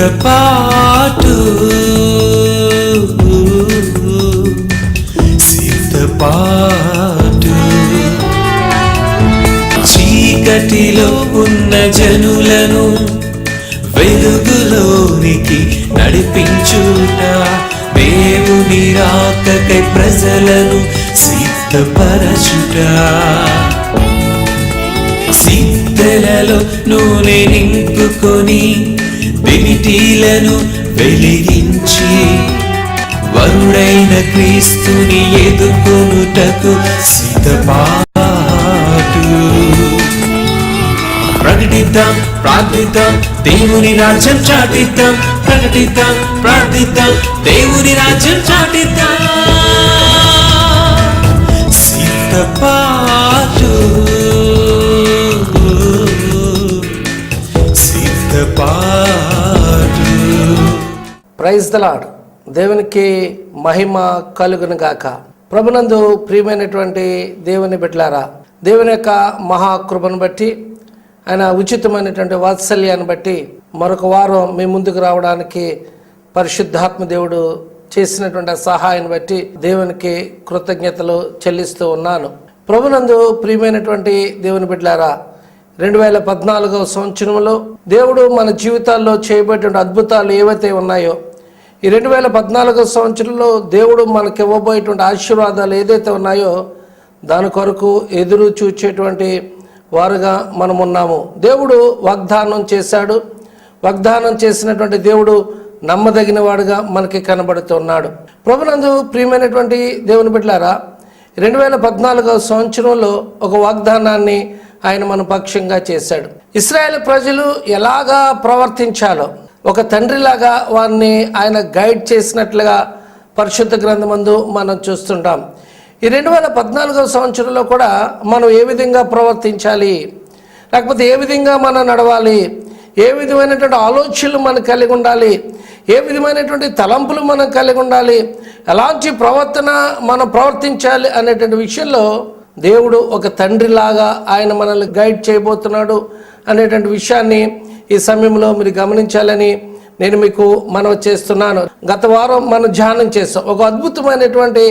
సిద్ధపాటు సిద్ధపాటు చీకటిలో ఉన్న జనులను వెలుగులోనికి నడిపించుట, దేవుని రాకకై ప్రజలను సిద్ధపరచుట, సిద్ధలలో నూనె నింపుకొని వెలిటీలను వెలిగించి వరుడైన క్రీస్తుని ఎదుర్కొనుటకు సిద్ధపాటు. ప్రకటిద్దాం, ప్రార్థిద్దాం, దేవుని రాజ్యం చాటిద్దాం. ప్రకటిద్దాం, ప్రార్థిద్దాం, దేవుని రాజ్యం చాటిద్దాం. సిద్ధపాటు సిద్ధపాటు. Praise the lord. దేవునికి మహిమ కలుగును గాక. ప్రభునందు ప్రియమైనటువంటి దేవుని బిడ్డలారా, దేవుని యొక్క మహాకృపను బట్టి, ఆయన ఉచితమైనటువంటి వాత్సల్యాన్ని బట్టి మరొక వారం మీ ముందుకు రావడానికి పరిశుద్ధాత్మ దేవుడు చేసినటువంటి సహాయాన్ని బట్టి దేవునికి కృతజ్ఞతలు చెల్లిస్తూ ఉన్నాను. ప్రభునందు ప్రియమైనటువంటి దేవుని బిడ్డలారా, 2014వ సంవత్సరంలో దేవుడు మన జీవితాల్లో చేయబోయేటువంటి అద్భుతాలు ఏవైతే ఉన్నాయో, ఈ 2014వ సంవత్సరంలో దేవుడు మనకి ఇవ్వబోయేటువంటి ఆశీర్వాదాలు ఏదైతే ఉన్నాయో దాని కొరకు ఎదురు చూచేటువంటి వారుగా మనం ఉన్నాము. దేవుడు వాగ్దానం చేశాడు. వాగ్దానం చేసినటువంటి దేవుడు నమ్మదగిన వాడుగా మనకి కనబడుతున్నాడు. ప్రభునందు ప్రియమైనటువంటి దేవుని బిడ్డలారా, 2014వ సంవత్సరంలో ఒక వాగ్దానాన్ని ఆయన మన పక్షంగా చేశాడు. ఇశ్రాయేలు ప్రజలు ఎలాగా ప్రవర్తించాలో ఒక తండ్రిలాగా వారిని ఆయన గైడ్ చేసినట్లుగా పరిశుద్ధ గ్రంథమందు మనం చూస్తుంటాం. ఈ 2014వ సంవత్సరంలో కూడా మనం ఏ విధంగా ప్రవర్తించాలి, లేకపోతే ఏ విధంగా మనం నడవాలి, ఏ విధమైనటువంటి ఆలోచనలు మనం కలిగి ఉండాలి, ఏ విధమైనటువంటి తలంపులు మనం కలిగి ఉండాలి, ఎలాంటి ప్రవర్తన మనం ప్రవర్తించాలి అనేటువంటి విషయంలో దేవుడు ఒక తండ్రిలాగా ఆయన మనల్ని గైడ్ చేయబోతున్నాడు అనేటువంటి విషయాన్ని ఈ సమయంలో మీరు గమనించాలని నేను మీకు మనవి చేస్తున్నాను. గత వారం మనం ధ్యానం చేస్తాం. ఒక అద్భుతమైనటువంటి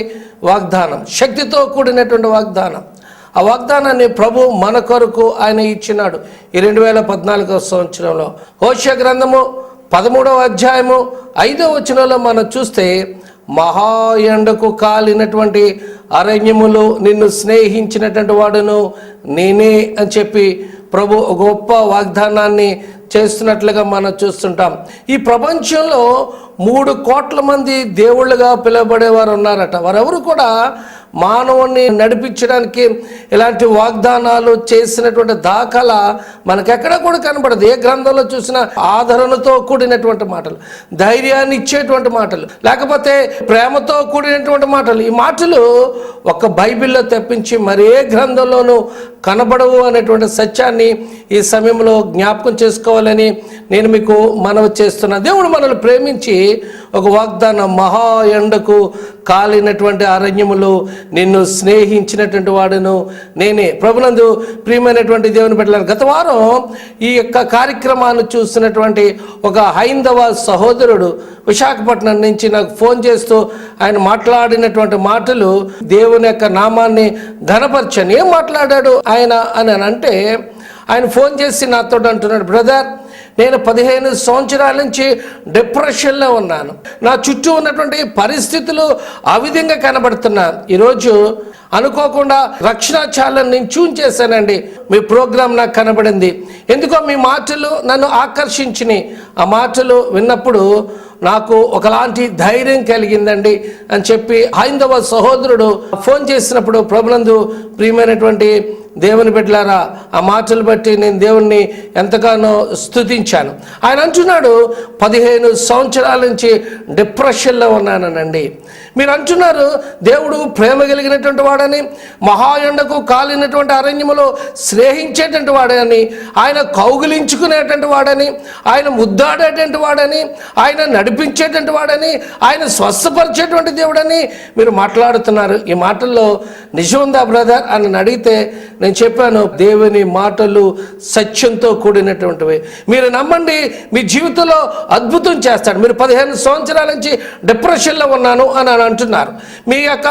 వాగ్దానం, శక్తితో కూడినటువంటి వాగ్దానం. ఆ వాగ్దానాన్ని ప్రభు మన కొరకు ఆయన ఇచ్చినాడు. ఈ 2014వ సంవత్సరంలో హోషేయ గ్రంథము 13వ అధ్యాయము 5వ వచనంలో మనం చూస్తే, మహా ఎండకు కాలినటువంటి అరణ్యములో నిన్ను స్నేహించినటువంటి వాడును నేనే అని చెప్పి ప్రభు గొప్ప వాగ్దానాన్ని చేస్తున్నట్లుగా మనం చూస్తుంటాం. ఈ ప్రపంచంలో 3 కోట్ల మంది దేవుళ్ళుగా పిలువబడేవారు ఉన్నారట. వారెవరు కూడా మానవుణ్ణి నడిపించడానికి ఇలాంటి వాగ్దానాలు చేసినటువంటి దాఖలా మనకెక్కడ కూడా కనబడదు. ఏ గ్రంథంలో చూసినా ఆదరణతో కూడినటువంటి మాటలు, ధైర్యాన్ని ఇచ్చేటువంటి మాటలు, లేకపోతే ప్రేమతో కూడినటువంటి మాటలు. ఈ మాటలు ఒక్క బైబిల్లో తప్పించి మరే గ్రంథంలోనూ కనబడవు అనేటువంటి సత్యాన్ని ఈ సమయంలో జ్ఞాపకం చేసుకోవాలని నేను మీకు మనవి చేస్తున్నాను. దేవుడు మనల్ని ప్రేమించి ఒక వాగ్దానం, మహా ఎండకు కాలినటువంటి అరణ్యములో నిన్ను స్నేహించినటువంటి వాడును నేనే. ప్రభునందు ప్రియమైనటువంటి దేవుని బిడ్డలారా, గత వారం ఈ యొక్క కార్యక్రమాన్ని చూస్తున్నటువంటి ఒక హైందవ సహోదరుడు విశాఖపట్నం నుంచి నాకు ఫోన్ చేస్తూ ఆయన మాట్లాడినటువంటి మాటలు దేవుని యొక్క నామాన్ని ఘనపరచని. ఏం మాట్లాడాడు ఆయన అని అంటే, ఆయన ఫోన్ చేసి నాతో అంటున్నాడు, బ్రదర్, నేను 15 సంవత్సరాల నుంచి డిప్రెషన్లో ఉన్నాను. నా చుట్టూ ఉన్నటువంటి పరిస్థితులు ఆ విధంగా కనబడుతున్నాను. ఈరోజు అనుకోకుండా రక్షణ ఛానల్ నేను ట్యూన్ చేశానండి. మీ ప్రోగ్రాం నాకు కనబడింది. ఎందుకో మీ మాటలు నన్ను ఆకర్షించినాయి. ఆ మాటలు విన్నప్పుడు నాకు ఒకలాంటి ధైర్యం కలిగిందండి అని చెప్పి హైందవ సహోదరుడు ఫోన్ చేసినప్పుడు, ప్రభునందు ప్రియమైనటువంటి దేవుని బిడ్డలారా, ఆ మాటలు బట్టి నేను దేవుణ్ణి ఎంతగానో స్తుతించాను. ఆయన అంటున్నాడు, 15 సంవత్సరాల నుంచి డిప్రెషన్లో ఉన్నానండి. మీరు అంటున్నారు దేవుడు ప్రేమ కలిగినటువంటి వాడని, మహా ఎండకు కాలినటువంటి అరణ్యములో స్నేహించేటువంటి వాడని, ఆయన కౌగిలించుకునేటువంటి వాడని, ఆయన ముద్దాడేటువంటి వాడని, ఆయన నడిపించేటువంటి వాడని, ఆయన స్వస్థపరిచేటువంటి దేవుడని మీరు మాట్లాడుతున్నారు. ఈ మాటల్లో నిజం ఉందా బ్రదర్ అని అడిగితే నేను చెప్పాను, దేవుని మాటలు సత్యంతో కూడినటువంటివి. మీరు నమ్మండి, మీ జీవితంలో అద్భుతం చేస్తాడు. మీరు 15 సంవత్సరాల నుంచి డిప్రెషన్లో ఉన్నాను అని అంటున్నారు. మీ యొక్క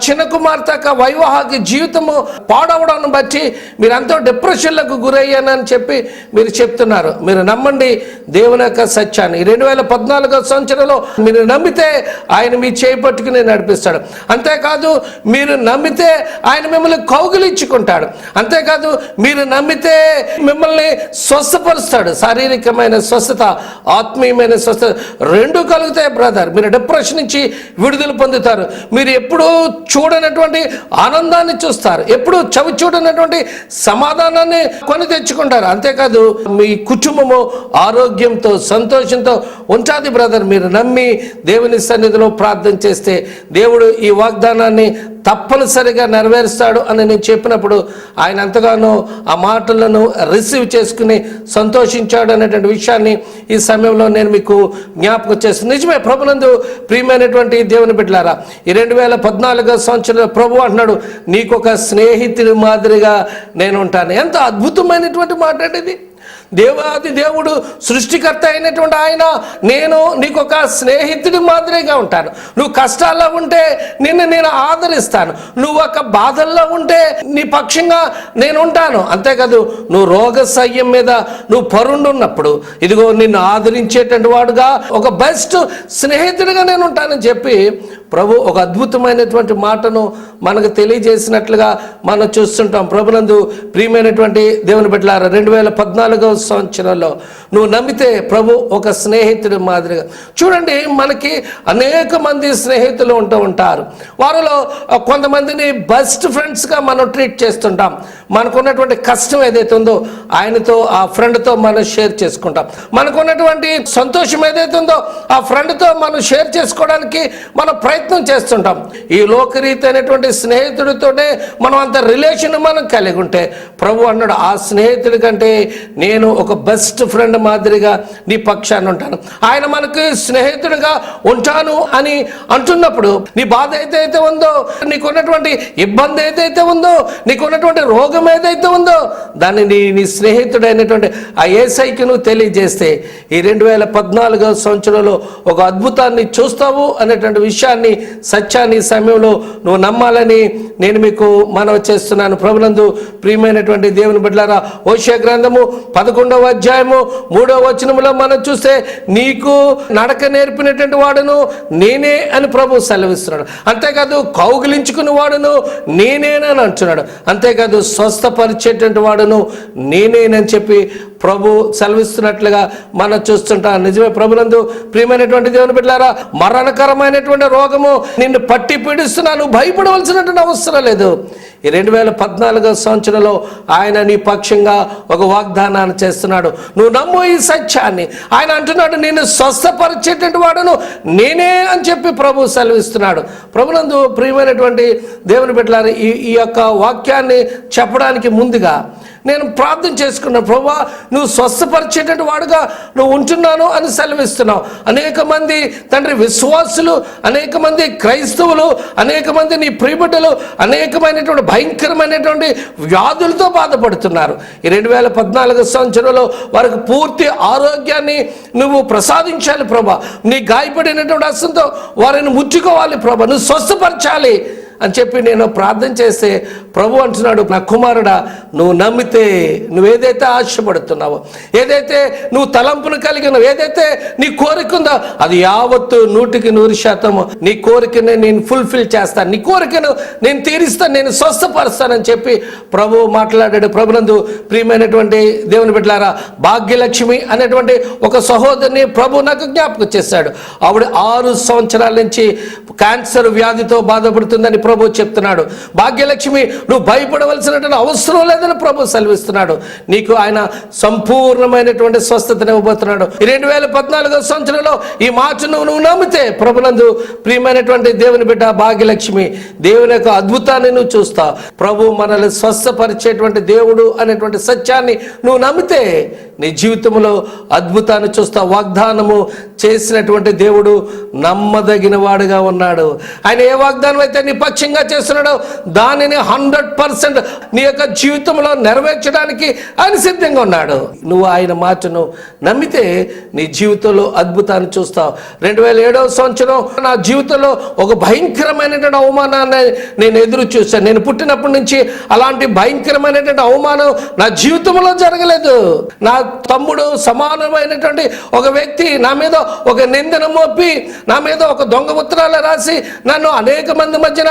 చిన్న కుమార్తె యొక్క వైవాహిక జీవితము పాడవడాన్ని బట్టి మీరు ఎంతో డిప్రెషన్లకు గురయ్యానని చెప్పి మీరు చెప్తున్నారు. మీరు నమ్మండి దేవుని యొక్క సత్యాన్ని. 2014 సంవత్సరంలో మీరు నమ్మితే ఆయన మీ చేయి పట్టుకుని నడిపిస్తాడు. అంతేకాదు, మీరు నమ్మితే ఆయన మిమ్మల్ని కౌగిలించుకుంటాడు. అంతేకాదు, మీరు నమ్మితే మిమ్మల్ని స్వస్థపరుస్తాడు. శారీరకమైన స్వస్థత, ఆత్మీయమైన స్వస్థత రెండు కలుగుతాయి బ్రదర్. మీరు డిప్రెషన్ నుంచి విడుదల పొందుతారు. మీరు ఎప్పుడూ చూడనటువంటి ఆనందాన్ని చూస్తారు, ఎప్పుడు చవి చూడనటువంటి సమాధానాన్ని కొని తెచ్చుకుంటారు. అంతేకాదు, మీ కుటుంబము ఆరోగ్యంతో సంతోషంతో ఉంటుంది బ్రదర్. మీరు నమ్మి దేవుని సన్నిధిలో ప్రార్థన చేస్తే దేవుడు ఈ వాగ్దానాన్ని తప్పనిసరిగా నెరవేరుస్తాడు అని నేను చెప్పినప్పుడు ఆయన ఎంతగానో ఆ మాటలను రిసీవ్ చేసుకుని సంతోషించాడు అనేటువంటి విషయాన్ని ఈ సమయంలో నేను మీకు జ్ఞాపకం చేస్తున్నాను. నిజమే, ప్రభునందు ప్రియమైనటువంటి దేవుని బిడ్డలారా, ఈ 2014 సంవత్సరంలో ప్రభు అంటున్నాడు, నీకు ఒక స్నేహితుడి మాదిరిగా నేను ఉంటాను. ఎంత అద్భుతమైనటువంటి మాట ఇది. దేవాది దేవుడు సృష్టికర్త అయినటువంటి ఆయన, నేను నీకు ఒక స్నేహితుడి మాదిరిగా ఉంటాను. నువ్వు కష్టాల్లో ఉంటే నేను ఆదరిస్తాను. నువ్వు ఒక బాధల్లో ఉంటే నీ పక్షంగా నేను ఉంటాను. అంతేకాదు, నువ్వు రోగశయ్యం మీద నువ్వు పరుండున్నప్పుడు ఇదిగో నిన్ను ఆదరించేటువంటి వాడుగా, ఒక బెస్ట్ స్నేహితుడిగా నేను ఉంటానని చెప్పి ప్రభు ఒక అద్భుతమైనటువంటి మాటను మనకు తెలియజేసినట్లుగా మనం చూస్తుంటాం. ప్రభునందు ప్రియమైనటువంటి దేవుని బిడ్డలారా, 2014 సంవత్సరంలో నువ్వు నమ్మితే ప్రభు ఒక స్నేహితుడి మాదిరిగా. చూడండి, మనకి అనేక మంది స్నేహితులు ఉంటారు. వారిలో కొంతమందిని బెస్ట్ ఫ్రెండ్స్గా మనం ట్రీట్ చేస్తుంటాం. మనకున్నటువంటి కష్టం ఏదైతే ఉందో ఆయనతో, ఆ ఫ్రెండ్తో మనం షేర్ చేసుకుంటాం. మనకున్నటువంటి సంతోషం ఏదైతే ఉందో ఆ ఫ్రెండ్తో మనం షేర్ చేసుకోవడానికి మనం ప్రయత్నం చేస్తుంటాం. ఈ లోకరీతి అయినటువంటి స్నేహితుడితోనే మనం అంత రిలేషన్ మనం కలిగి ఉంటే ప్రభు అన్నాడు, ఆ స్నేహితుడి కంటే నేను ఒక బెస్ట్ ఫ్రెండ్ మాదిరిగా నీ పక్షాన్ని ఉంటాను. ఆయన మనకు స్నేహితుడిగా ఉంటాను అని అంటున్నప్పుడు నీ బాధ ఏదైతే ఉందో, నీకున్నటువంటి ఇబ్బంది ఏదైతే ఉందో, నీకున్నటువంటి రోగం ఏదైతే ఉందో దాన్ని నీ స్నేహితుడైనటువంటి ఆ యేసయ్యకి నువ్వు తెలియజేస్తే ఈ 2014 సంవత్సరంలో ఒక అద్భుతాన్ని చూస్తావు అనేటువంటి విషయాన్ని, సత్యాన్ని సమయంలో నువ్వు నమ్మాలని నేను మీకు మనవి చేస్తున్నాను. ప్రభునందు ప్రియమైనటువంటి దేవుని బిడ్డలారా, హోషేయ గ్రంథము 11వ అధ్యాయము 3వ వచనములో మనం చూస్తే, నీకు నడక నేర్పినటువంటి వాడును నేనే అని ప్రభు సెలవిస్తున్నాడు. అంతేకాదు, కౌగిలించుకుని వాడును నేనేనని అంటున్నాడు. అంతేకాదు, స్వస్థపరిచేటువంటి వాడును నేనేనని చెప్పి ప్రభు సెలవిస్తున్నట్లుగా మనం చూస్తుంటాం. నిజమే ప్రభునందు ప్రియమైనటువంటి దేవుని బిడ్డలారా, మరణకరమైనటువంటి రోగము నిన్ను పట్టి పీడిస్తున్నాను, భయపడవలసినటువంటి అవసరం లేదు. ఈ 2014 సంవత్సరంలో ఆయన నీ పక్షంగా ఒక వాగ్దానాన్ని చేస్తున్నాడు. నువ్వు నమ్ము ఈ సత్యాన్ని. ఆయన అంటున్నాడు, నేను స్వస్థపరిచేటువంటి వాడును నేనే అని చెప్పి ప్రభు సెలవిస్తున్నాడు. ప్రభునందు ప్రియమైనటువంటి దేవుని బిడ్డలారా, ఈ యొక్క వాక్యాన్ని చెప్పడానికి ముందుగా నేను ప్రార్థన చేసుకున్నాను. ప్రభువా, నువ్వు స్వస్థపరిచేటువంటి వాడుగా నువ్వు ఉంటున్నాను అని సెలవిస్తున్నావు. అనేక మంది తండ్రి విశ్వాసులు, అనేక మంది క్రైస్తవులు, అనేక మంది నీ ప్రియబిడ్డలు అనేకమైనటువంటి భయంకరమైనటువంటి వ్యాధులతో బాధపడుతున్నారు. ఈ 2014 సంవత్సరంలో వారికి పూర్తి ఆరోగ్యాన్ని నువ్వు ప్రసాదించాలి ప్రభా. నీ గాయపడినటువంటి హస్తంతో వారిని ముట్టుకోవాలి ప్రభా, నువ్వు స్వస్థపరచాలి అని చెప్పి నేను ప్రార్థన చేస్తే ప్రభు అంటున్నాడు, నా కుమారుడా, నువ్వు నమ్మితే నువ్వేదైతే ఆశపడుతున్నావో, ఏదైతే నువ్వు తలంపును కలిగినావు, ఏదైతే నీ కోరిక ఉందో అది యావత్తు 100% నీ కోరికని నేను ఫుల్ఫిల్ చేస్తాను, నీ కోరికను నేను తీరుస్తాను, నేను స్వస్థపరుస్తానని చెప్పి ప్రభు మాట్లాడాడు. ప్రభునందు ప్రియమైనటువంటి దేవుని బిడ్డలారా, భాగ్యలక్ష్మి అనేటువంటి ఒక సహోదరిని ప్రభు నాకు జ్ఞాపకం చేశాడు. ఆవిడ 6 సంవత్సరాల నుంచి క్యాన్సర్ వ్యాధితో బాధపడుతుందని ప్రభు చెప్తున్నాడు. భాగ్యలక్ష్మి, నువ్వు భయపడవలసినటువంటి అవసరం లేదని ప్రభు సెలవిస్తున్నాడు. నీకు ఆయన సంపూర్ణమైనటువంటి స్వస్థతను ఇవ్వబోతున్నాడు. 2014 సంవత్సరంలో ఈ మాటను నువ్వు నమ్మితే ప్రభునందు ప్రియమైనటువంటి దేవుని బిడ్డ భాగ్యలక్ష్మి, దేవుని యొక్క అద్భుతాన్ని నువ్వు చూస్తావు. ప్రభు మనల్ని స్వస్థపరిచేటువంటి దేవుడు అనేటువంటి సత్యాన్ని నువ్వు నమ్మితే నీ జీవితంలో అద్భుతాన్ని చూస్తావు. వాగ్దానము చేసినటువంటి దేవుడు నమ్మదగిన వాడుగా ఉన్నాడు. ఆయన ఏ వాగ్దానం అయితే నీ పక్షంగా చేస్తున్నాడో దానిని 100% నీ యొక్క జీవితంలో నెరవేర్చడానికి ఆయన సిద్ధంగా ఉన్నాడు. నువ్వు ఆయన మాటను నమ్మితే నీ జీవితంలో అద్భుతాన్ని చూస్తావు. 2007వ సంవత్సరం నా జీవితంలో ఒక భయంకరమైనటువంటి అవమానాన్ని నేను ఎదురు చూశాను. నేను పుట్టినప్పటి నుంచి అలాంటి భయంకరమైనటువంటి అవమానం నా జీవితంలో జరగలేదు. నా తమ్ముడు సమానమైనటువంటి ఒక వ్యక్తి నా మీద ఒక నిందను మోపి, నా మీద ఒక దొంగ ఉత్తరాలు రాసి నన్ను అనేక మంది మధ్యన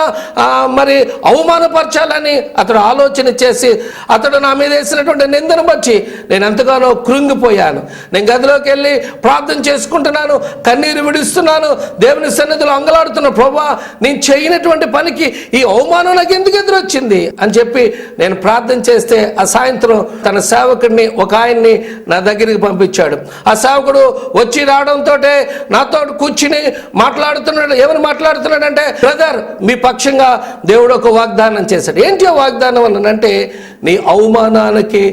మరి అవమానపరచాలని అతడు ఆలోచన చేసి అతడు నా మీద వేసినటువంటి నిందను బట్టి నేను ఎంతగానో కృంగిపోయాను. నేను గదిలోకి వెళ్ళి ప్రార్థన చేసుకుంటున్నాను, కన్నీరు విడుస్తున్నాను, దేవుని సన్నిధిలో అంగలాడుతున్నా, ప్రభువా నేను చేయనటువంటి పనికి ఈ అవమానం నాకు ఎందుకు ఎదురొచ్చింది అని చెప్పి నేను ప్రార్థన చేస్తే ఆ సాయంత్రం తన సేవకుడిని ఒక ఆయన్ని నా దగ్గరికి పంపించాడు. ఆ సేవకుడు వచ్చి రావడంతో నాతో కూర్చుని మాట్లాడుతున్నాడు. ఎవరు మాట్లాడుతున్నాడంటే, బ్రదర్ మీ పక్షంగా దేవుడు ఒక వాగ్దానం చేశాడు. ఏంటి ఆ వాగ్దానం అనంటే, నీ అవమానానికి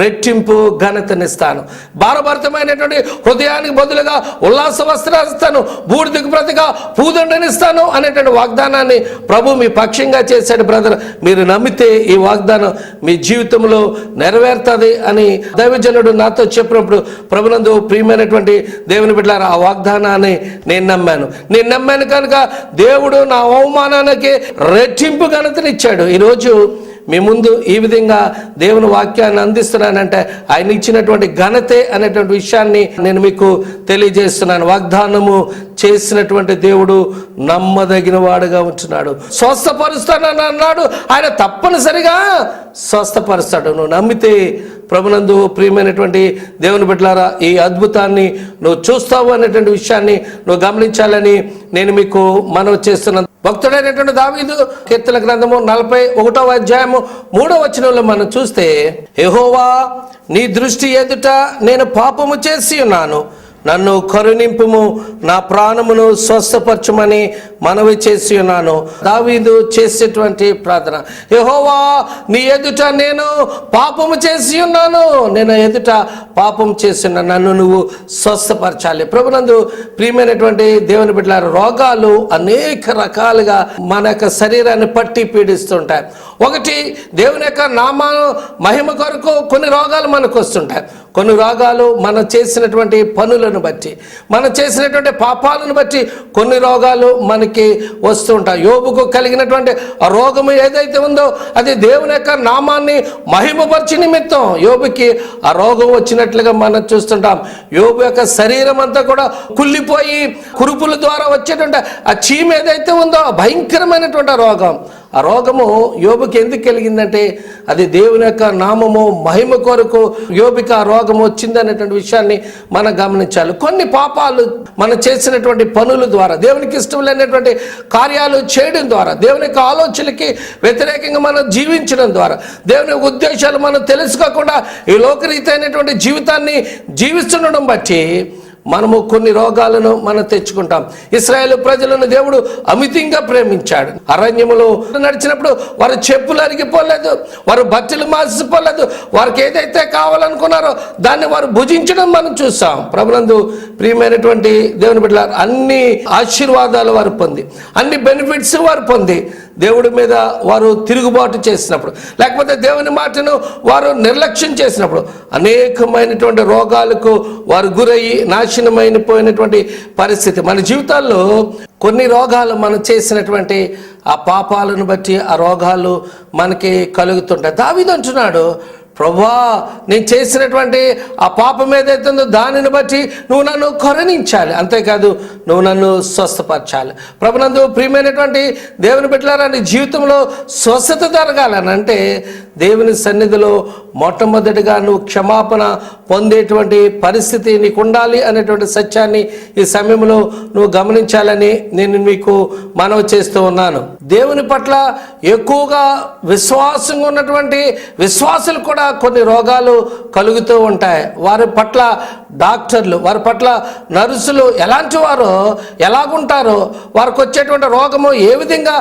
రెట్టింపు ఘనతనిస్తాను, భారభరితమైనటువంటి హృదయానికి బదులుగా ఉల్లాస వస్త్రాలు, బూడిదకు ప్రతిగా పూదండనిస్తాను అనేటువంటి వాగ్దానాన్ని ప్రభు మీ పక్షంగా చేశాడు. బ్రదర్ మీరు నమ్మితే ఈ వాగ్దానం మీ జీవితంలో నెరవేరుతుంది అని దైవజనుడు నాతో చెప్పినప్పుడు, ప్రభునందు ప్రియమైనటువంటి దేవుని బిడ్డలారా, ఆ వాగ్దానాన్ని నేను నమ్మాను కనుక దేవుడు నా అవమానానికి రెట్టింపు ఘనతనిచ్చాడు. ఈరోజు మీ ముందు ఈ విధంగా దేవుని వాక్యాన్ని అందిస్తున్నానంటే ఆయన ఇచ్చినటువంటి ఘనతే అనేటువంటి విషయాన్ని నేను మీకు తెలియజేస్తున్నాను. వాగ్దానము చేసినటువంటి దేవుడు నమ్మదగిన వాడుగా ఉంటున్నాడు. స్వస్థపరుస్తానని అన్నాడు, ఆయన తప్పనిసరిగా స్వస్థపరుస్తాడు. నువ్వు నమ్మితే ప్రభునందు ప్రియమైనటువంటి దేవుని బిడ్డలారా, ఈ అద్భుతాన్ని నువ్వు చూస్తావు అనేటువంటి విషయాన్ని నువ్వు గమనించాలని నేను మీకు మనవి చేస్తున్నాను. భక్తుడైనటువంటి దావీదు కీర్తన గ్రంథము 41వ అధ్యాయము 3వ వచనంలో మనం చూస్తే, యెహోవా నీ దృష్టి ఎదుట నేను పాపము చేసి ఉన్నాను, నన్ను కరుణింపుము, నా ప్రాణమును స్వస్థపరచమని మనవి చేసి ఉన్నాను. దావీదు చేసేటువంటి ప్రార్థన, యెహోవా నీ ఎదుట నేను పాపము చేసి ఉన్నాను, నేను ఎదుట పాపం చేసి ఉన్నాను, నన్ను నువ్వు స్వస్థపరచాలి. ప్రభునందు ప్రియమైనటువంటి దేవుని బిడ్డలారా, రోగాలు అనేక రకాలుగా మన యొక్క శరీరాన్ని పట్టి పీడిస్తుంటాయి. ఒకటి, దేవుని యొక్క నామాను మహిమ కొరకు కొన్ని రోగాలు మనకు వస్తుంటాయి. కొన్ని రోగాలు మనం చేసినటువంటి పనులను బట్టి, మనం చేసినటువంటి పాపాలను బట్టి కొన్ని రోగాలు మనకి వస్తుంటాయి. యోబుకు కలిగినటువంటి ఆ రోగము ఏదైతే ఉందో అది దేవుని యొక్క నామాన్ని మహిమపరిచి నిమిత్తం యోబుకి ఆ రోగం వచ్చినట్లుగా మనం చూస్తుంటాం. యోబు యొక్క శరీరం అంతా కూడా కుళ్ళిపోయి కురుపుల ద్వారా వచ్చేటువంటి ఆ చీమ ఏదైతే ఉందో భయంకరమైనటువంటి రోగం, ఆ రోగము యోబుకి ఎందుకు కలిగిందంటే అది దేవుని యొక్క నామము మహిమ కొరకు యోబుకి ఆ రోగం వచ్చిందనేటువంటి విషయాన్ని మనం గమనించాలి. కొన్ని పాపాలు మనం చేసినటువంటి పనుల ద్వారా, దేవునికి ఇష్టం లేనటువంటి కార్యాలు చేయడం ద్వారా, దేవుని యొక్క ఆలోచనలకి వ్యతిరేకంగా మనం జీవించడం ద్వారా, దేవుని ఉద్దేశాలు మనం తెలుసుకోకుండా ఈ లోకరీతైనటువంటి జీవితాన్ని జీవిస్తుండడం బట్టి మనము కొన్ని రోగాలను మనం తెచ్చుకుంటాం. ఇశ్రాయేలు ప్రజలను దేవుడు అమితంగా ప్రేమించాడు. అరణ్యములో నడిచినప్పుడు వారు చెప్పులు అరిగిపోలేదు, వారు బట్టలు మాసిపోలేదు, వారికి ఏదైతే కావాలనుకున్నారో దాన్ని వారు భుజించడం మనం చూసాం. ప్రభునందు ప్రియమైనటువంటి దేవుని బిడ్డలారా, అన్ని ఆశీర్వాదాలు వారు పొంది, అన్ని బెనిఫిట్స్ వారు పొంది, దేవుడి మీద వారు తిరుగుబాటు చేసినప్పుడు, లేకపోతే దేవుని మాటను వారు నిర్లక్ష్యం చేసినప్పుడు అనేకమైనటువంటి రోగాలకు వారు గురయ్యి నాశనమైపోయినటువంటి పరిస్థితి. మన జీవితాల్లో కొన్ని రోగాలు మనం చేసినటువంటి ఆ పాపాలను బట్టి ఆ రోగాలు మనకి కలుగుతుంటాయి. దావీదు అంటున్నాడు, ప్రభువా నేను చేసినటువంటి ఆ పాపం ఏదైతే ఉందో దానిని బట్టి నువ్వు నన్ను కరుణించాలి, అంతేకాదు నువ్వు నన్ను స్వస్థపరచాలి. ప్రభునందు ప్రియమైనటువంటి దేవుని బిడ్డలారా, నీ జీవితంలో స్వస్థత జరగాలని అంటే దేవుని సన్నిధిలో మొట్టమొదటిగా నువ్వు క్షమాపణ పొందేటువంటి పరిస్థితి నీకు ఉండాలి అనేటువంటి సత్యాన్ని ఈ సమయంలో నువ్వు గమనించాలని నేను మీకు మనవి చేస్తూ ఉన్నాను. దేవుని పట్ల ఎక్కువగా విశ్వాసంగా ఉన్నటువంటి విశ్వాసులు కూడా కూడా కొన్ని రోగాలు కలుగుతూ ఉంటాయి. వారి పట్ల డాక్టర్లు, వారి పట్ల నర్సులు ఎలాంటి వారో, ఎలాగుంటారో, వారికి వచ్చేటువంటి రోగము ఏ విధంగా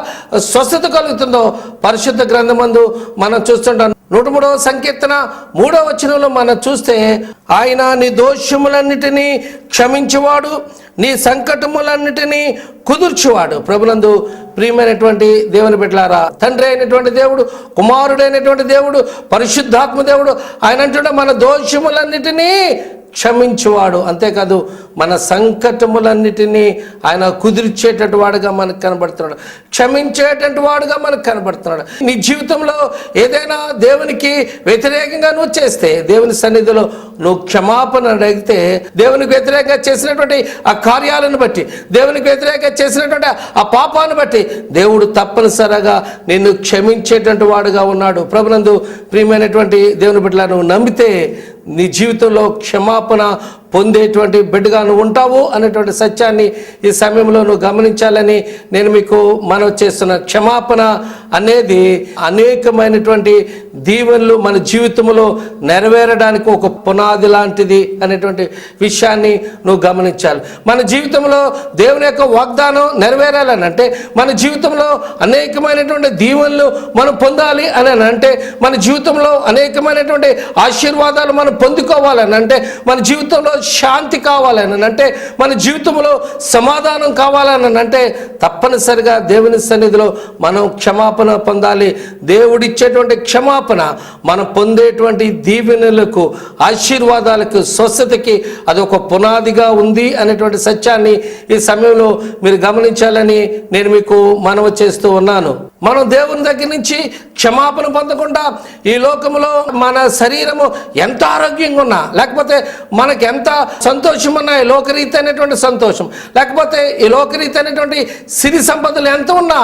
స్వస్థత కలుగుతుందో పరిశుద్ధ గ్రంథమందు మనం చూస్తుంటాం. 103వ సంకీర్తన 3వ వచనంలో మనం చూస్తే, ఆయన నీ దోషములన్నిటినీ క్షమించువాడు, నీ సంకటములన్నిటినీ కుదుర్చువాడు. ప్రభునందు ప్రియమైనటువంటి దేవుని బిడ్డలారా, తండ్రి అయినటువంటి దేవుడు, కుమారుడైనటువంటి దేవుడు, పరిశుద్ధాత్మ దేవుడు ఆయన అంటుంటే మన దోషములన్నిటినీ క్షమించువాడు. అంతేకాదు మన సంకటములన్నిటినీ ఆయన కుదిర్చేటటువంటి వాడుగా మనకు కనబడుతున్నాడు, క్షమించేటటువంటి వాడుగా మనకు కనబడుతున్నాడు. నీ జీవితంలో ఏదైనా దేవునికి వ్యతిరేకంగా నువ్వు చేస్తే, దేవుని సన్నిధిలో నువ్వు క్షమాపణ అడిగితే, దేవునికి వ్యతిరేకంగా చేసినటువంటి ఆ కార్యాలను బట్టి, దేవునికి వ్యతిరేకంగా చేసినటువంటి ఆ పాపాన్ని బట్టి దేవుడు తప్పనిసరిగా నిన్ను క్షమించేటువంటి వాడుగా ఉన్నాడు. ప్రభునందు ప్రియమైనటువంటి దేవుని బిడ్డలా, నువ్వు నమ్మితే నీ జీవితంలో క్షమాపణ పొందేటువంటి బిడ్డగా నువ్వు ఉంటావు అనేటువంటి సత్యాన్ని ఈ సమయంలో నువ్వు గమనించాలని నేను మీకు మనవి చేస్తున్నా. క్షమాపణ అనేది అనేకమైనటువంటి దీవెనలు మన జీవితంలో నెరవేరడానికి ఒక పునాది లాంటిది అనేటువంటి విషయాన్ని నువ్వు గమనించాలి. మన జీవితంలో దేవుని యొక్క వాగ్దానం నెరవేరాలని అంటే, మన జీవితంలో అనేకమైనటువంటి దీవెనలు మనం పొందాలి అని అంటే, మన జీవితంలో అనేకమైనటువంటి ఆశీర్వాదాలు మనం పొందుకోవాలని అంటే, మన జీవితంలో శాంతి కావాలని అంటే, మన జీవితంలో సమాధానం కావాలని అంటే, తప్పనిసరిగా దేవుని సన్నిధిలో మనం క్షమాపణ పొందాలి. దేవుడిచ్చేటువంటి క్షమాపణ మనం పొందేటువంటి దీవెనలకు, ఆశీర్వాదాలకు, స్వస్థతకి అది ఒక పునాదిగా ఉంది అనేటువంటి సత్యాన్ని ఈ సమయంలో మీరు గమనించాలని నేను మీకు మనవి చేస్తూ ఉన్నాను. మనం దేవుని దగ్గర నుంచి క్షమాపణ పొందకుండా ఈ లోకంలో మన శరీరము ఎంత ఆరోగ్యంగా ఉన్నా, లేకపోతే మనకు ఎంత సంతోషం ఉన్నా, ఈ లోకరీతి అనేటువంటి సంతోషం, లేకపోతే ఈ లోకరీతి అనేటువంటి సిరి సంపదలు ఎంత ఉన్నా,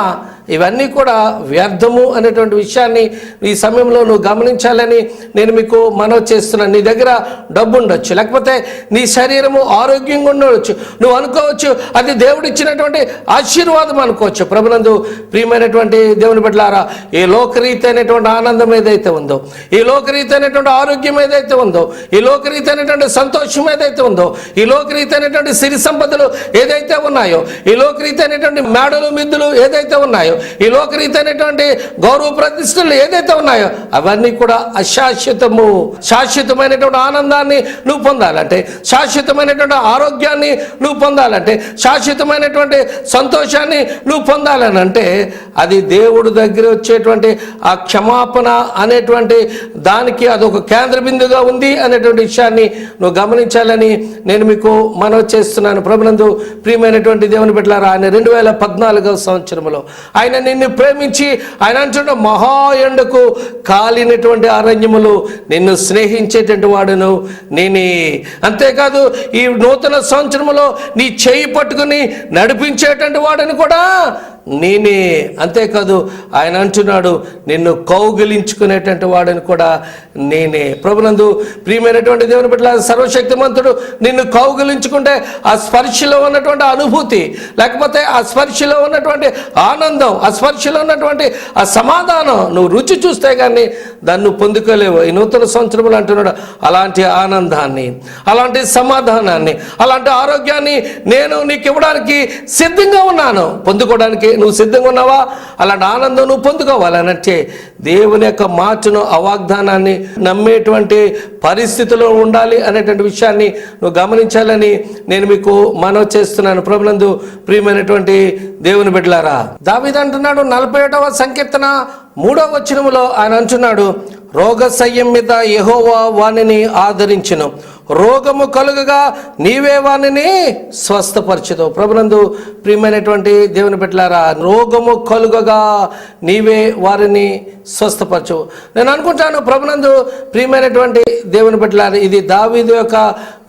ఇవన్నీ కూడా వ్యర్థము అనేటువంటి విషయాన్ని ఈ సమయంలో నువ్వు గమనించాలని నేను మీకు మనవి చేస్తున్నాను. నీ దగ్గర డబ్బు ఉండొచ్చు, లేకపోతే నీ శరీరము ఆరోగ్యంగా ఉండవచ్చు, నువ్వు అనుకోవచ్చు అది దేవుడిచ్చినటువంటి ఆశీర్వాదం అనుకోవచ్చు. ప్రభునందు ప్రియమైనటువంటి దేవుని బిడ్డలారా, ఈ లోకరీతి అనేటువంటి ఆనందం ఏదైతే ఉందో, ఈ లోకరీతి అనేటువంటి ఆరోగ్యం ఏదైతే ఉందో, ఈ లోకరీతి అనేటువంటి సంతోషం ఏదైతే ఉందో, ఈ లోకరీతి అనేటువంటి సిరి సంపదలు ఏదైతే ఉన్నాయో, ఈ లోకరీతి అనేటువంటి మేడలు మిద్దులు ఏదైతే ఉన్నాయో, ఈ లోకరీతి అనేటువంటి గౌరవ ప్రతిష్టలు ఏదైతే ఉన్నాయో, అవన్నీ కూడా అశాశ్వతము. శాశ్వతమైనటువంటి ఆనందాన్ని నువ్వు పొందాలంటే, శాశ్వతమైనటువంటి ఆరోగ్యాన్ని నువ్వు పొందాలంటే, శాశ్వతమైనటువంటి సంతోషాన్ని నువ్వు పొందాలని అంటే, అది దేవుడు దగ్గర వచ్చేటువంటి ఆ క్షమాపణ అనేటువంటి దానికి అదొక కేంద్ర బిందుగా ఉంది అనేటువంటి విషయాన్ని నువ్వు గమనించాలని నేను మీకు మనవి చేస్తున్నాను. ప్రభునందు ప్రియమైనటువంటి దేవుని బిడ్డలారా, ఆయన 2014వ సంవత్సరంలో ఆయన నిన్ను ప్రేమించి ఆయన అంటున్న మహా ఎండకు కాలినటువంటి అరణ్యములు నిన్ను స్నేహించేటువంటి వాడును నేనే. అంతేకాదు ఈ నూతన సంవత్సరంలో నీ చేయి పట్టుకుని నడిపించేటువంటి వాడిని కూడా నేనే. అంతేకాదు ఆయన అంటున్నాడు, నిన్ను కౌగిలించుకునేటువంటి వాడిని కూడా నేనే. ప్రభునందు ప్రియమైనటువంటి దేవుని బిడ్డల, సర్వశక్తిమంతుడు నిన్ను కౌగిలించుకుంటే ఆ స్పర్శలో ఉన్నటువంటి అనుభూతి, లేకపోతే ఆ స్పర్శలో ఉన్నటువంటి ఆనందం, ఆ స్పర్శలో ఉన్నటువంటి ఆ సమాధానం నువ్వు రుచి చూస్తే కానీ దాన్ని పొందుకోలేవు. ఈ నూతన సంవత్సరంలో అంటున్నాడు, అలాంటి ఆనందాన్ని, అలాంటి సమాధానాన్ని, అలాంటి ఆరోగ్యాన్ని నేను నీకు ఇవ్వడానికి సిద్ధంగా ఉన్నాను. పొందుకోవడానికి నువ్వు సిద్ధంగా ఉన్నావా? అలాంటి ఆనందం నువ్వు పొందుకోవాలనంటే దేవుని యొక్క మాటను, ఆ వాగ్దానాన్ని నమ్మేటువంటి పరిస్థితిలో ఉండాలి అనేటువంటి విషయాన్ని నువ్వు గమనించాలని నేను మీకు మనవి చేస్తున్నాను. ప్రభునందు ప్రియమైనటువంటి దేవుని బిడ్డలారా, దావీదు అంటున్నాడు 41వ సంకీర్తన 3వ వచనములో ఆయన అంటున్నాడు, రోగశయ్యం మీద యెహోవా వానిని ఆదరించును, రోగము కలుగగా నీవే వానిని స్వస్థపరచుదు. ప్రభునందు ప్రియమైనటువంటి దేవుని బిడ్డలారా, రోగము కలుగగా నీవే వారిని స్వస్థపరచు. నేను అనుకుంటాను ప్రభునందు ప్రియమైనటువంటి దేవుని బిడ్డలారా, ఇది దావీదు యొక్క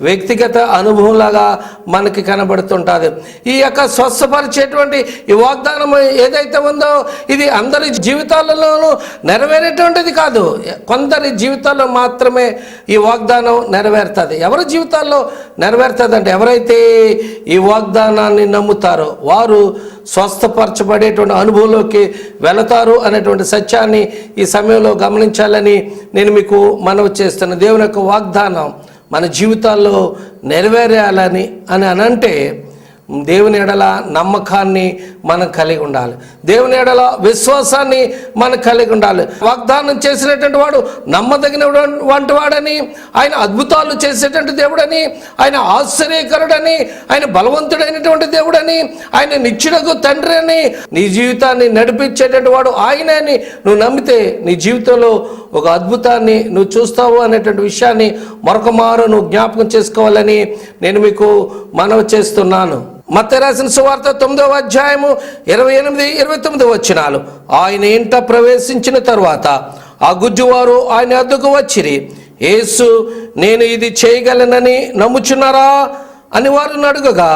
వ్యక్తిగత అనుభవంలాగా మనకి కనబడుతుంటుంది. ఈ యొక్క స్వస్థపరిచేటువంటి ఈ వాగ్దానం ఏదైతే ఉందో, ఇది అందరి జీవితాలలోనూ నెరవేరేటువంటిది కాదు. కొందరి జీవితాల్లో మాత్రమే ఈ వాగ్దానం నెరవేరుతుంది. నెరవేరుతుంది. ఎవరి జీవితాల్లో నెరవేరుతుంది అంటే ఎవరైతే ఈ వాగ్దానాన్ని నమ్ముతారో వారు స్వస్థపరచబడేటువంటి అనుభవంలోకి వెళతారు అనేటువంటి సత్యాన్ని ఈ సమయంలో గమనించాలని నేను మీకు మనవి చేస్తున్నాను. దేవుని యొక్క వాగ్దానం మన జీవితాల్లో నెరవేరాలని అని అంటే దేవుని ఎడల నమ్మకాన్ని మనం కలిగి ఉండాలి. దేవుని ఎడల విశ్వాసాన్ని మనం కలిగి ఉండాలి. వాగ్దానం చేసినటువంటి వాడు నమ్మదగిన వంటి వాడని, ఆయన అద్భుతాలు చేసేటువంటి దేవుడని, ఆయన ఆశ్చర్యకరుడని, ఆయన బలవంతుడైనటువంటి దేవుడని, ఆయన నిత్యుడగు తండ్రి అని, నీ జీవితాన్ని నడిపించేటువంటి వాడు ఆయనే అని నువ్వు నమ్మితే నీ జీవితంలో ఒక అద్భుతాన్ని నువ్వు చూస్తావు అనేటువంటి విషయాన్ని మరొక మారు నువ్వు జ్ఞాపకం చేసుకోవాలని నేను మీకు మనవి చేస్తున్నాను. మత్తయి రాసిన సువార్త 9వ అధ్యాయము 28, 29 వచనాలు. ఆయన ఇంట ప్రవేశించిన తరువాత ఆ గుజ్జువారు ఆయన వద్దకు వచ్చిరి. యేసు, నేను ఇది చేయగలనని నమ్ముచున్నారా అని వారిని అడుగగా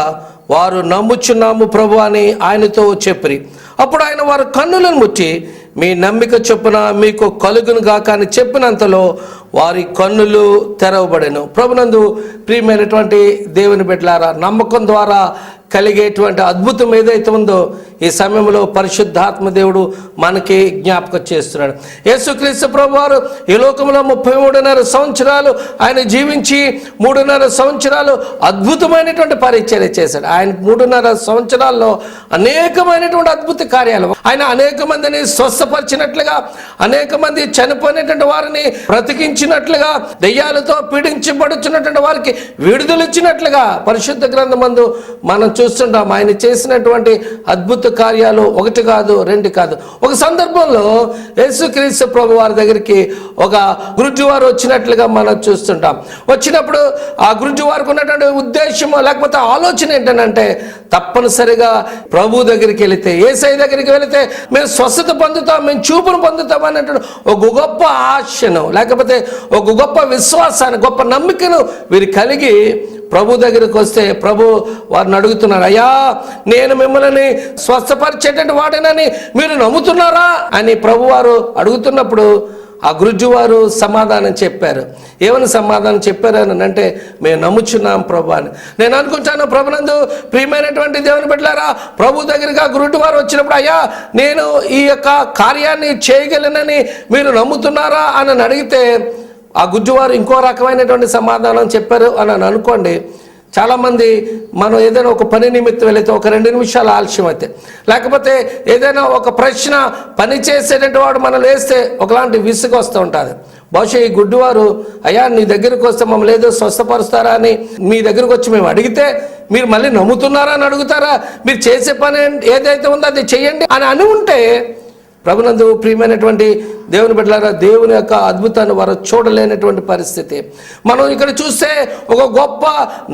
వారు, నమ్ముచున్నాము ప్రభు అని ఆయనతో చెప్పిరి. అప్పుడు ఆయన వారి కన్నులను ముట్టి, మీ నమ్మిక చొప్పున మీకు కలుగును గాక అని చెప్పినంతలో వారి కన్నులు తెరవబడెను. ప్రభునందు ప్రియమైనటువంటి దేవుని బిడ్డలారా, నమ్మకం ద్వారా కలిగేటువంటి అద్భుతం ఏదైతే ఉందో ఈ సమయంలో పరిశుద్ధాత్మ దేవుడు మనకి జ్ఞాపకం చేస్తున్నాడు. యేసుక్రీస్తు ప్రభు వారు ఈ లోకంలో 33.5 సంవత్సరాలు ఆయన జీవించి 3.5 సంవత్సరాలు అద్భుతమైనటువంటి పరిచర్య చేశాడు. ఆయన 3.5 సంవత్సరాల్లో అనేకమైనటువంటి అద్భుత కార్యాలు, ఆయన అనేక మందిని స్వస్థపరిచినట్లుగా, అనేక మంది చనిపోయినటువంటి వారిని బ్రతికించినట్లుగా, దెయ్యాలతో పీడించబడుచున్నటువంటి వారికి విడుదల ఇచ్చినట్లుగా పరిశుద్ధ గ్రంథమందు మనం చూస్తుంటాం. ఆయన చేసినటువంటి అద్భుత కార్యాలు ఒకటి కాదు, రెండు కాదు. ఒక సందర్భంలో యేసుక్రీస్తు ప్రభు వారి దగ్గరికి ఒక గురుజువారు వచ్చినట్లుగా మనం చూస్తుంటాం. వచ్చినప్పుడు ఆ గురుజువారికి ఉన్నటువంటి ఉద్దేశం లేకపోతే ఆలోచన ఏంటంటే, తప్పనిసరిగా ప్రభు దగ్గరికి వెళితే, యేసయ్య దగ్గరికి వెళితే మేము స్వస్థత పొందుతాం, మేము చూపును పొందుతాం అనేటువంటి ఒక గొప్ప ఆశను, లేకపోతే ఒక గొప్ప విశ్వాసాన్ని, గొప్ప నమ్మికను వీరు కలిగి ప్రభు దగ్గరికి వస్తే ప్రభు వారిని అడుగుతున్నారు, అయ్యా నేను మిమ్మల్ని స్వస్థపరిచేటువంటి వాడేనని మీరు నమ్ముతున్నారా అని ప్రభు వారు అడుగుతున్నప్పుడు ఆ గురుజువారు సమాధానం చెప్పారు. ఏమని సమాధానం చెప్పారు అని అంటే, మేము నమ్ముచున్నాం ప్రభు అని. నేను అనుకుంటాను ప్రభునందు ప్రియమైనటువంటి దేవుని బిడ్డలారా, ప్రభు దగ్గరికి ఆ గురుజువారు వచ్చినప్పుడు, అయ్యా నేను ఈ యొక్క కార్యాన్ని చేయగలనని మీరు నమ్ముతున్నారా అని అడిగితే ఆ గుజ్జువారు ఇంకో రకమైనటువంటి సమాధానం చెప్పారు అని అనుకోండి. చాలామంది మనం ఏదైనా ఒక పని నిమిత్తం వెళితే ఒక 2 నిమిషాలు ఆలస్యం అయితే, లేకపోతే ఏదైనా ఒక ప్రశ్న పని చేసేటటువంటి వాడు మనం వేస్తే ఒకలాంటి విసుగు వస్తూ ఉంటుంది. బహుశా ఈ గుడ్డివారు, అయ్యా నీ దగ్గరికి వస్తే మమ్మల్ని ఏదో స్వస్థపరుస్తారా అని మీ దగ్గరకు వచ్చి మేము అడిగితే మీరు మళ్ళీ నమ్ముతున్నారా అని అడుగుతారా? మీరు చేసే పని ఏదైతే ఉందో అది చెయ్యండి అని ఉంటే, ప్రభునందు ప్రియమైనటువంటి దేవుని బిడ్డలారా, దేవుని యొక్క అద్భుతాన్ని వారు చూడలేనటువంటి పరిస్థితి. మనం ఇక్కడ చూస్తే ఒక గొప్ప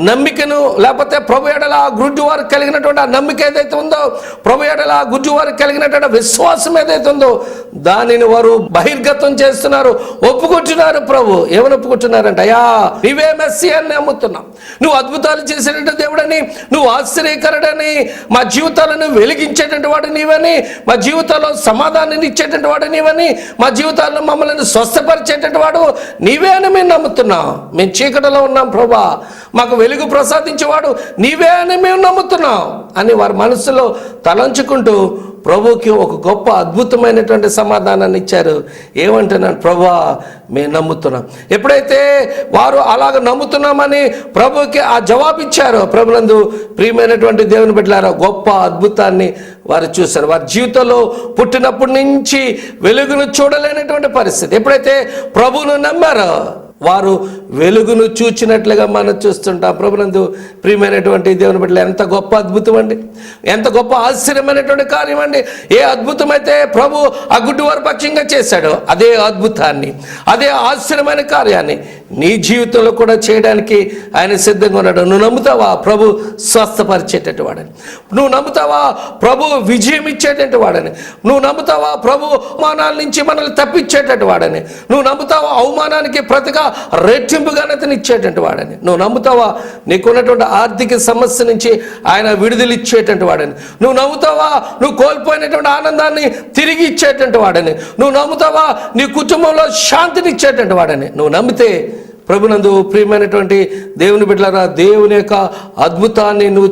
నమ్మికను, లేకపోతే ప్రభు ఎడల గుడ్డి వారికి కలిగినటువంటి ఆ నమ్మిక ఏదైతే ఉందో, ప్రభు ఎడల గుడ్డి వారికి కలిగినటువంటి విశ్వాసం ఏదైతే ఉందో దానిని వారు బహిర్గతం చేస్తున్నారు, ఒప్పుకుంటున్నారు. ప్రభు ఏమని ఒప్పుకుంటున్నారంటే, అయ్యా నీవే మెస్సీ అని నమ్ముతున్నాం, నువ్వు అద్భుతాలు చేసేటువంటి దేవుడని, నువ్వు ఆశ్చర్యకరుడని, మా జీవితాలను వెలిగించేటువంటి వాడు నీవని, మా జీవితాల్లో సమాధానాన్ని ఇచ్చేటువంటి వాడు నీవని, మా జీవితాల్లో మమ్మల్ని స్వస్థపరిచేటువంటి వాడు నీవే అని మేము నమ్ముతున్నాం. మేము చీకటిలో ఉన్నాం ప్రభా, మాకు వెలుగు ప్రసాదించేవాడు నీవే అని మేము నమ్ముతున్నాం అని వారి మనసులో తలంచుకుంటూ ప్రభుకి ఒక గొప్ప అద్భుతమైనటువంటి సమాధానాన్ని ఇచ్చారు. ఏమంటున్నాను, ప్రభా మేము నమ్ముతున్నాం. ఎప్పుడైతే వారు అలాగ నమ్ముతున్నామని ప్రభుకి ఆ జవాబు ఇచ్చారో, ప్రభునందు ప్రియమైనటువంటి దేవుని బిడ్డలారా, గొప్ప అద్భుతాన్ని వారు చూశారు. వారి జీవితంలో పుట్టినప్పటి నుంచి వెలుగును చూడలేనటువంటి పరిస్థితి. ఎప్పుడైతే ప్రభువును నమ్మారో వారు వెలుగును చూచినట్లుగా మనం చూస్తుంటాం. ప్రభునందు ప్రియమైనటువంటి దేవుని బిడ్డలు, ఎంత గొప్ప అద్భుతం అండి, ఎంత గొప్ప ఆశ్చర్యమైనటువంటి కార్యం అండి. ఏ అద్భుతమైతే ప్రభు ఆ గుడ్డివారి పక్షంగా చేశాడో అదే అద్భుతాన్ని, అదే ఆశ్చర్యమైన కార్యాన్ని నీ జీవితంలో కూడా చేయడానికి ఆయన సిద్ధంగా ఉన్నాడు. నువ్వు నమ్ముతావా ప్రభు స్వస్థపరిచేటటువంటి వాడని? నువ్వు నమ్ముతావా ప్రభు విజయం ఇచ్చేటటువంటి వాడని? నువ్వు నమ్ముతావా ప్రభు అవమానాల నుంచి మనల్ని తప్పించేటటువంటి వాడని? నువ్వు నమ్ముతావా అవమానానికి ప్రతిగా రెట్టింపు ఘనతను ఇచ్చేటువంటి వాడని? నువ్వు నమ్ముతావా నీకున్నటువంటి ఆర్థిక సమస్య నుంచి ఆయన విడుదల ఇచ్చేటువంటి వాడని? నువ్వు నమ్ముతావా నువ్వు కోల్పోయినటువంటి ఆనందాన్ని తిరిగి ఇచ్చేటువంటి వాడని? నువ్వు నమ్ముతావా నీ కుటుంబంలో శాంతిని ఇచ్చేటువంటి వాడని? నువ్వు నమ్మితే ప్రభునందు ప్రియమైనటువంటి దేవుని బిడ్డలారా, దేవుని యొక్క అద్భుతాన్ని నువ్వు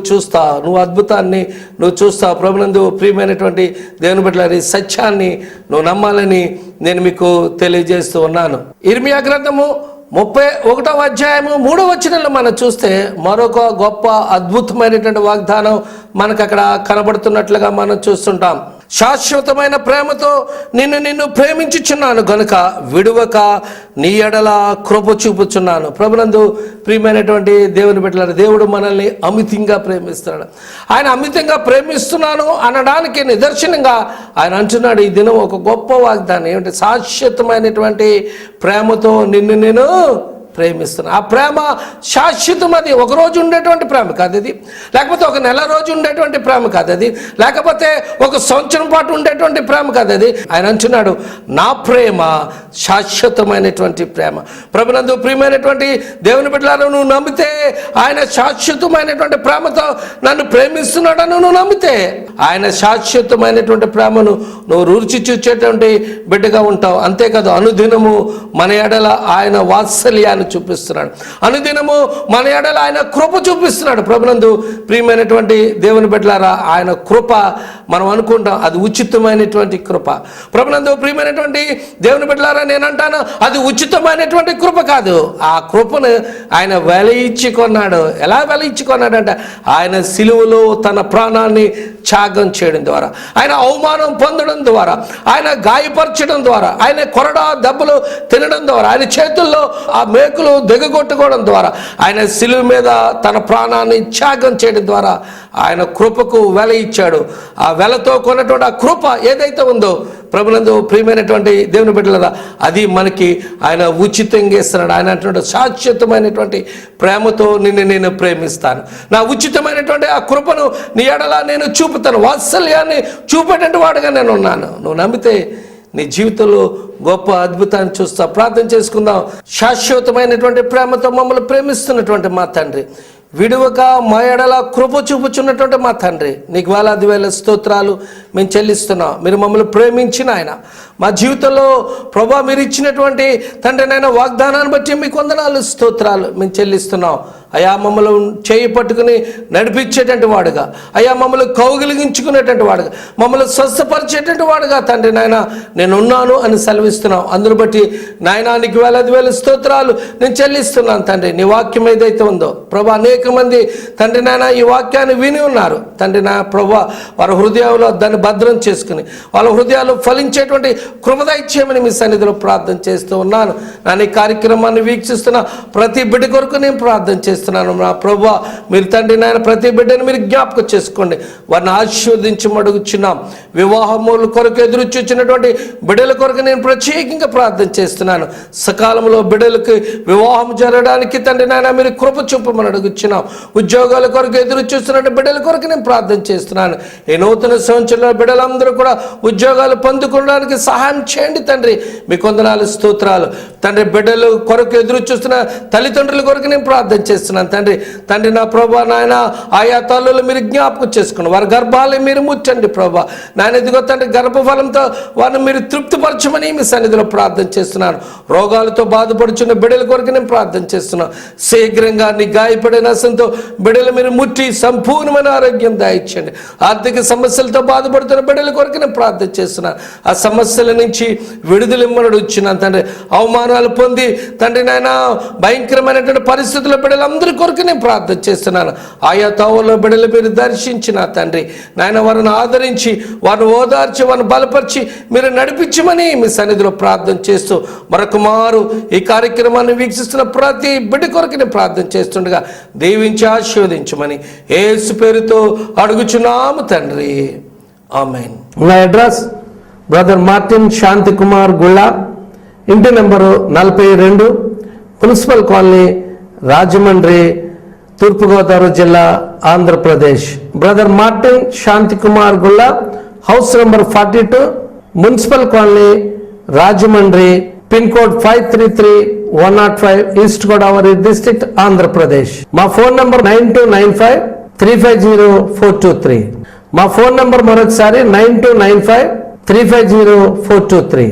చూస్తావు. ప్రభునందు ప్రియమైనటువంటి దేవుని బిడ్డలారా, ఈ సత్యాన్ని నువ్వు నమ్మాలని నేను మీకు తెలియజేస్తూ ఉన్నాను. ఇర్మియా గ్రంథము 31వ అధ్యాయము 3వ వచనంలో మనం చూస్తే మరొక గొప్ప అద్భుతమైనటువంటి వాగ్దానం మనకు అక్కడ కనబడుతున్నట్లుగా మనం చూస్తుంటాం. శాశ్వతమైన ప్రేమతో నిన్ను ప్రేమించుచున్నాను గనుక విడువక నీ ఎడల కృప చూపుచున్నాను. ప్రభునందు ప్రియమైనటువంటి దేవుని బిడ్డలారా, దేవుడు మనల్ని అమితంగా ప్రేమిస్తున్నాడు. ఆయన అమితంగా ప్రేమిస్తున్నాను అనడానికి నిదర్శనంగా ఆయన అంటున్నాడు ఈ దినం ఒక గొప్ప వాగ్దానం. ఏమిటి? శాశ్వతమైనటువంటి ప్రేమతో నిన్ను నేను ప్రేమిస్తున్నాను. ఆ ప్రేమ శాశ్వతం. అది ఒక రోజు ఉండేటువంటి ప్రేమ కాదు అది, లేకపోతే ఒక నెల రోజు ఉండేటువంటి ప్రేమ కాదు అది, లేకపోతే ఒక సంవత్సరం పాటు ఉండేటువంటి ప్రేమ కాదు అది. ఆయన అంటున్నాడు నా ప్రేమ శాశ్వతమైనటువంటి ప్రేమ. ప్రభునందు ప్రియమైనటువంటి దేవుని బిడ్డలారా, నువ్వు నమ్మితే ఆయన శాశ్వతమైనటువంటి ప్రేమతో నన్ను ప్రేమిస్తున్నాడని నువ్వు నమ్మితే ఆయన శాశ్వతమైనటువంటి ప్రేమను నువ్వు రుచి చూచేటువంటి బిడ్డగా ఉంటావు. అంతేకాదు అనుదినము మన ఎడల ఆయన వాత్సల్యాన్ని చూపిస్తున్నాడు. అనుదినము మన ఎడల ఆయన కృప చూపిస్తున్నాడు. ప్రభునందు ప్రియమైనటువంటి దేవుని బిడ్డలారా, ఆయన కృప మనం అనుకుంటాం అది ఉచితమైనటువంటి కృప. ప్రభునందు ప్రియమైనటువంటి దేవుని బిడ్డలారా, నేను అంటాను అది ఉచితమైనటువంటి కృప కాదు. ఆ కృపను ఆయన వెల ఇచ్చి కొన్నాడు. ఎలా వెల ఇచ్చి కొన్నాడంటే ఆయన సిలువలో తన ప్రాణాన్ని త్యాగం చేయడం ద్వారా, ఆయన అవమానం పొందడం ద్వారా, ఆయన గాయపరచడం ద్వారా, ఆయన కొరడా దెబ్బలు తినడం ద్వారా, ఆయన చేతుల్లో ఆ మేకులు దిగగొట్టుకోవడం ద్వారా, ఆయన సిలువ మీద తన ప్రాణాన్ని త్యాగం చేయడం ద్వారా ఆయన కృపకు వెల ఇచ్చాడు. ఆ వెలతో కొన్నటువంటి ఆ కృప ఏదైతే ఉందో ప్రభునందు ప్రియమైనటువంటి దేవుని బిడ్డలారా, అది మనకి ఆయన ఉచితంగా ఇస్తున్నాడు. ఆయన అంటున్నాడు శాశ్వతమైనటువంటి ప్రేమతో నిన్ను నేను ప్రేమిస్తాను. నా ఉచితమైనటువంటి ఆ కృపను నీ ఎడల నేను చూపుతాను. వాత్సల్యాన్ని చూపేటువంటి వాడుగా నేను ఉన్నాను. నువ్వు నమ్మితే నీ జీవితంలో గొప్ప అద్భుతాన్ని చూస్తా. ప్రార్థన చేసుకుందాం. శాశ్వతమైనటువంటి ప్రేమతో మమ్మల్ని ప్రేమిస్తున్నటువంటి మా తండ్రి, విడువక మా ఎడల కృప చూపుచున్నటువంటి మా తండ్రి, నీకు వేలాది వేల స్తోత్రాలు మేము చెల్లిస్తున్నాం. మీరు మమ్మల్ని ప్రేమించిన ఆయన మా జీవితంలో ప్రభా మీరు ఇచ్చినటువంటి తండ్రి నాయన వాగ్దానాన్ని బట్టి మీకు వందనాలు స్తోత్రాలు మేము చెల్లిస్తున్నాం. అయా మమ్మల్ని చేయి పట్టుకుని నడిపించేటువంటి వాడుగా, అయా మమ్మల్ని కౌగిలిగించుకునేటువంటి వాడుగా, మమ్మల్ని స్వస్థపరిచేటువంటి వాడుగా తండ్రి నాయన నేనున్నాను అని సెలవిస్తున్నాం. అందును బట్టి నాయన నీకు వేలాది వేల స్తోత్రాలు నేను చెల్లిస్తున్నాను తండ్రి. నీ వాక్యం ఏదైతే ఉందో ప్రభా, అనేక మంది తండ్రి నాయన ఈ వాక్యాన్ని విని ఉన్నారు తండ్రి నా ప్రభా, వారి హృదయంలో దాన్ని భద్రం చేసుకుని వాళ్ళ హృదయాలు ఫలించేటువంటి కృపదైత్యమని మీ సన్నిధిలో ప్రార్థన చేస్తూ ఉన్నాను. నా ఈ కార్యక్రమాన్ని వీక్షిస్తున్న ప్రతి బిడ్డ కొరకు నేను ప్రార్థన చేస్తున్నాను. నా ప్రభువా, మీరు తండ్రి నాయన ప్రతి బిడ్డను మీరు జ్ఞాపకం చేసుకోండి, వారిని ఆశీర్వదించమడుగుచున్నాం. వివాహముల కొరకు ఎదురు చూచినటువంటి బిడ్డల కొరకు నేను ప్రత్యేకంగా ప్రార్థన చేస్తున్నాను. సకాలంలో బిడ్డలకు వివాహం జరగడానికి తండ్రి నాయన మీరు కృప చూపమని అడుగుచున్నాం. ఉద్యోగాల కొరకు ఎదురు చూస్తున్న బిడ్డల కొరకు నేను ప్రార్థన చేస్తున్నాను. ఈ నూతన సంవత్సరంలో బిడ్డలందరూ కూడా ఉద్యోగాలు పొందుకోవడానికి సహాయం చేయండి తండ్రి. మీకు వందనాలు స్తోత్రాలు తండ్రి. బిడ్డలు కొరకు ఎదురు చూస్తున్న తల్లిదండ్రుల కొరకు నేను ప్రార్థన చేస్తున్నాను తండ్రి. తండ్రి నా ప్రభా నాయన ఆయా తల్లులు మీరు జ్ఞాపకం చేసుకోండి, వారి గర్భాలు మీరు ముచ్చండి ప్రభా నాయన. ఇదిగో తండ్రి గర్భఫలంతో వారిని మీరు తృప్తిపరచమని మీ సన్నిధిలో ప్రార్థన చేస్తున్నాను. రోగాలతో బాధపడుచున్న బిడ్డల కొరకు నేను ప్రార్థన చేస్తున్నాను. శీఘ్రంగా నీ గాయపడే నష్టంతో బిడ్డలు మీరు ముట్టి సంపూర్ణమైన ఆరోగ్యం దాయిచ్చండి. ఆర్థిక సమస్యలతో బాధపడుతున్న బిడ్డల కొరకు నేను ప్రార్థన చేస్తున్నాను. ఆ సమస్యల నుంచి విడుదల ఇమ్మని వచ్చినాను తండ్రి. అవమానాలు పొంది తండ్రి నాయన భయంకరమైనటువంటి పరిస్థితుల్లో బిడ్డలందరి కొరకు నేను ప్రార్థన చేస్తున్నాను. ఆయా తావుల్లో బిడ్డలు మీరు దర్శించిన తండ్రి నాయన, వారిని ఆదరించి వారిని ఓదార్చి వారిని బలపరిచి మీరు నడిపించమని మీ సన్నిధిలో ప్రార్థన చేస్తూ మరొక మారు ఈ కార్యక్రమాన్ని వీక్షిస్తున్న ప్రతి బిడ్డ కొరకు నేను ప్రార్థన చేస్తుండగా దీవించి ఆశీర్వదించమని యేసు పేరుతో అడుగుచున్నాము తండ్రి, ఆమేన్. నా అడ్రస్ బ్రదర్ మార్టిన్ శాంతి కుమార్ గుళ్ళ, ఇంటి నెంబరు 42, మున్సిపల్ కాలనీ, రాజమండ్రి, తూర్పుగోదావరి జిల్లా, ఆంధ్రప్రదేశ్. బ్రదర్ మార్టిన్ శాంతి కుమార్ గుళ్ళ, house number 42, municipal colony, Rajahmundry, pin code 533105, east Godavari district, Andhra Pradesh. మా ఫోన్ నంబర్ 9295350423. మా ఫోన్ నంబర్ మరొకసారి 9295350423.